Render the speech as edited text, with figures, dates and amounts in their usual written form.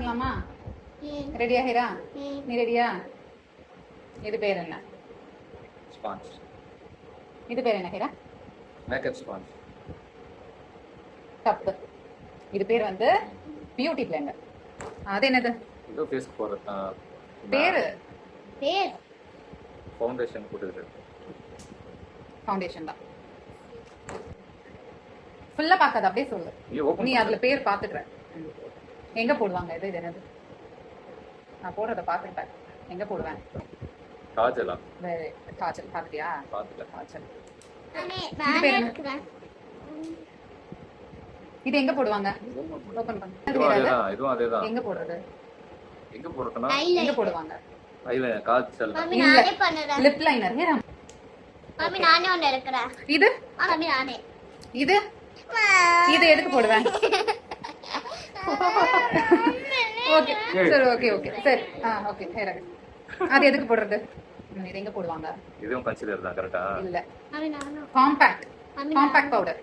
பண்ணலாமா? ரெடியா ஹீரா? நீ ரெடியா? இது பேர் என்ன? ஸ்பாஞ்ச். இது பேர் என்ன ஹீரா? Makeup sponge. தப்பு. இது பேர் வந்து பியூட்டி பிளெண்டர். அது என்னது? இது ஃபேஸ் போற பேரு ஃபவுண்டேஷன் போட்டுது. ஃபவுண்டேஷன் தான். ஃபுல்லா பார்க்காத, அப்படியே சொல்லு. நீ அதுல பேர் பாத்துக்கற. எங்க போடுவாங்க இது? இது என்னது? நான் போடுறத பாத்துட்டேன். எங்க போடுவேன்? காஜலா? வேற காஜல் பாத்தியா? பாத்துல. காஜல். இது பேர் என்ன? இது எங்க போடுவாங்க? ஓபன் பண்ணு. இதுவும் அதேதான். எங்க போடுறது? எங்க போடுறதுனா எங்க போடுவாங்க? ஐலைனர், காஜல். மம்மி நானே பண்றேன். Lip liner. ஹீரா மம்மி நானே ஒன்னு எடுக்கறேன். இது? மம்மி நானே. இது? இது எதுக்கு போடுவேன்? ஓகே சரி, ஓகே ஓகே சரி. ஓகே ஹீரா, அது எதுக்கு போடுறது? இது எங்க போடுவாங்க? இதுவும் கன்சிலர் தான். கரெக்ட்டா? இல்ல, மம்மி நானே. Compact powder.